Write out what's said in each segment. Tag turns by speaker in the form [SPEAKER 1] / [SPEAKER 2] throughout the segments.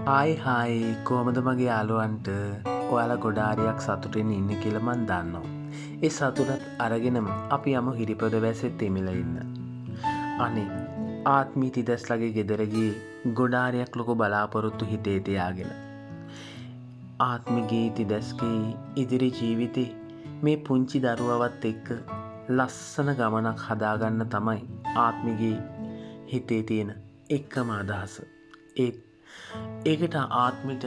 [SPEAKER 1] Hi කොහොමද මගේ යාළුවන්ට ඔයාලා ගොඩාරියක් සතුටින් ඉන්න කියලා මන් දන්නවා. ඒ සතුටත් අරගෙනම අපි යමු හිරිපොද වැස්සෙත් තෙමිලා ඉන්න. අනේ ආත්මී තිදස්ලගේ ගෙදර ගියේ ගොඩාරියක් ලොකු බලාපොරොත්තු හිතේ තියාගෙන. ආත්මිගේ තිදස්ගේ ඉදිරි ජීවිතේ මේ පුංචි දරුවවත් එක්ක ලස්සන ගමනක් හදාගන්න තමයි ආත්මිගේ හිතේ තියෙන එක්කම අදහස. ඒකට ආත්මිට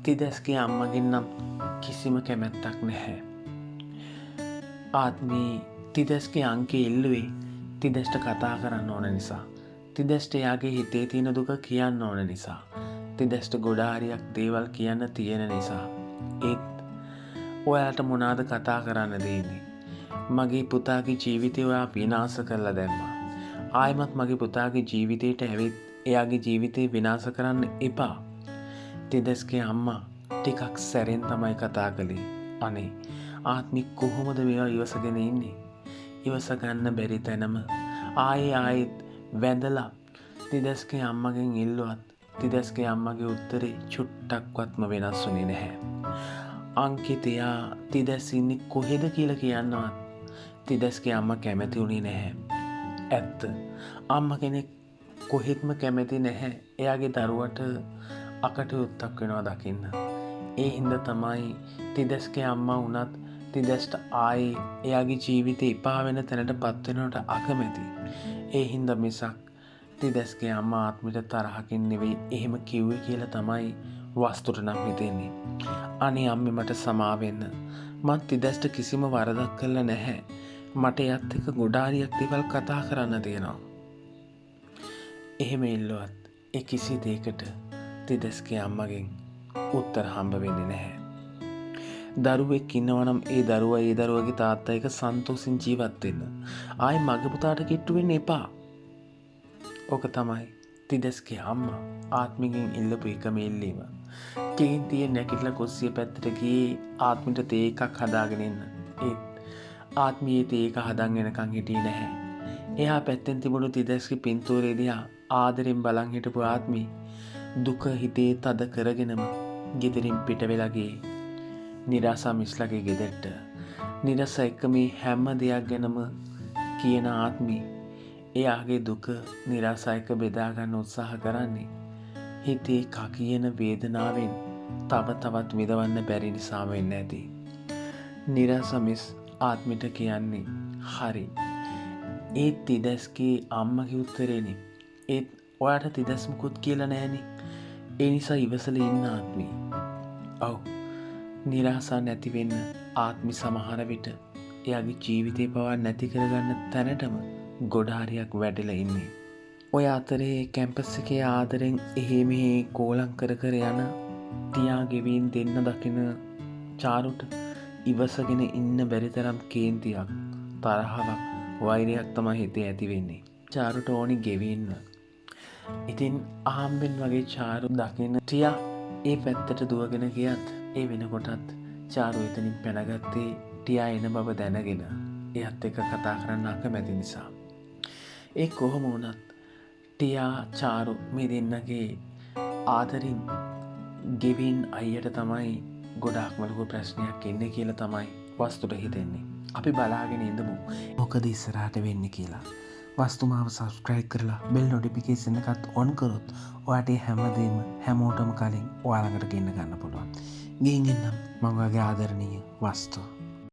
[SPEAKER 1] තිදැස්ගේ අම්මගෙන් නම් කිසිම කැමැත්තක් නැහැ. ආත්මී තිදැස්ගේ අංකේ ඉල්ලුවේ තිදැස්ට කතා කරන්න ඕන නිසා. තිදැස්ට එයාගේ හිතේ තියෙන දුක කියන්න ඕන නිසා. තිදැස්ට ගොඩාරියක් දේවල් කියන්න තියෙන නිසා. ඒත් ඔයාට මොනාද කතා කරන්න දෙන්නේ. මගේ පුතාගේ ජීවිතය ඔයා විනාශ කරලා දැම්මා. ආයෙමත් මගේ පුතාගේ ජීවිතයට ඇවිත් එයාගේ ජීවිතේ විනාශ කරන්න එපා. තිදැස්ගේ අම්මා ටිකක් සැරෙන් තමයි කතා කළේ. අනේ ආත්මි කොහොමද මේවා ඉවසගෙන ඉන්නේ? ඉවස ගන්න බැරි තැනම ආයෙත් වැඳලා තිදැස්ගේ අම්මගෙන් ඉල්ලුවත් තිදැස්ගේ අම්මගේ උත්තරේ චුට්ටක්වත්ම වෙනස් වුණේ නැහැ. අංකිතයා තිදැස් ඉන්නේ කොහෙද කියලා කියන්නවත් තිදැස්ගේ අම්මා කැමති වුණේ නැහැ. ඇත්ත අම්ම කෙනෙක් කොහෙත්ම කැමති නැහැ එයාගේ දරුවට අකටයුත්තක් වෙනවා දකින්න. ඒ හින්දා තමයි තිදැස්ගේ අම්මා වුණත් තිදැස්ට ආයේ එයාගේ ජීවිතේ එපා වෙන තැනට පත් වෙනවට අකමැති. ඒ හින්දා මිසක් තිදැස්ගේ අම්මා ආත්මිට තරහකින් නෙවෙයි එහෙම කිව්වේ කියලා තමයි වස්තුට නම් හිතෙන්නේ. අනේ අම්මේ මට සමා වෙන්න. මං තිදැස්ට කිසිම වරදක් කළා නැහැ. මට එයත් එක්ක ගොඩාරියක් දේවල් කතා කරන්න තියෙනවා. එහෙම ඉල්ලුවත් ඒ කිසි දෙයකට තිදැස්ගේ අම්මගෙන් උත්තර හම්බ වෙන්නේ නැහැ. දරුවෙක් ඉන්නවනම් ඒ දරුවගේ තාත්තා එක සන්තෝෂෙන් ජීවත් වෙන්න. ආයි මගේ පුතාට කිට්ටු වෙන්න එපා. ඕක තමයි තිදැස්ගේ අම්මා ආත්මිගෙන් ඉල්ලපු එකම ඉල්ලීම. කේන්තිය නැගිටලා කුස්සිය පැත්තට ගියේ ආත්මිට තේ එකක් හදාගෙන ඉන්න. ඒත් ආත්මී තේ එක හදන් එනකන් හිටියේ නැහැ. එහා පැත්තෙන් තිබුණු තිදැස්ගේ පින්තූරේ දිහා ආදරෙන් බලන් හිටපු ආත්මී දුක හිතේ තද කරගෙනම ගෙදරින් පිට වෙලා ගියේ. නිරාසා මිස්ලගේ ගෙදරට. නිරසා එක්ක මේ හැම දෙයක් ගැනම කියන ආත්මී එයාගේ දුක නිරාසා එක්ක බෙදා ගන්න උත්සාහ කරන්නේ හිතේ කකියන වේදනාවෙන් තව තවත් විඳවන්න බැරි නිසා වෙන්නේ නැති. නිරාසා මිස් ආත්මිට කියන්නේ හරි. ඒත් තිදැස්ගේ අම්මගේ උත්තරේනේ. ඒත් ඔයාට තිදැස් මුකුත් කියලා නෑනේ. ඒ නිසා ඉවසලා ඉන්න ආත්මී. ඔව්. නිරාසා නැති වෙන්න ආත්මි සමහර විට එයාගේ ජීවිතේ පවා නැති කරගන්න තැනටම ගොඩාරියක් වැඩිලා ඉන්නේ. ඔය අතරේ කැම්පස් එකේ ආදරෙන් එහෙ මෙහෙ කෝලම් කර කර යන ටියා ගෙවින් දෙන්න දකින චාරුට ඉවසගෙන ඉන්න බැරි තරම් කේන්තියක්, තරහවක්, වෛරයක් තමයි හිතේ ඇති වෙන්නේ. චාරුට ඕනි ගෙවින්න. ඉතින් අහම්බෙන් වගේ චාරු දකින ටියා ඒ පැත්තට දුවගෙන ගියත් ඒ වෙනකොටත් චාරු එතනින් පැනගත්තේ ටියා එන බව දැනගෙන එයත් එක්ක කතා කරන්න අකමැති නිසා. ඒ කොහොම වුණත් ටියා චාරු මේ දෙන්නගේ ආදරින් ගෙවින් අයියට තමයි ගොඩාක්ම ලොකු ප්‍රශ්නයක් එන්නේ කියලා තමයි වස්තුට හිතෙන්නේ. අපි බලාගෙන ඉඳමු මොකද ඉස්සරහට වෙන්නේ කියලා. වස්තුමාව සබස්ක්‍රයිබ් කරලා බෙල් නොටිෆිකේෂන් එකත් ඔන් කරොත් ඔයාට හැමදේම හැමෝටම කලින් ඔයාලඟට ගෙන්න ගන්න පුළුවන්. ගිහින් එන්නම් මම වගේ ආදරණීය වස්තු.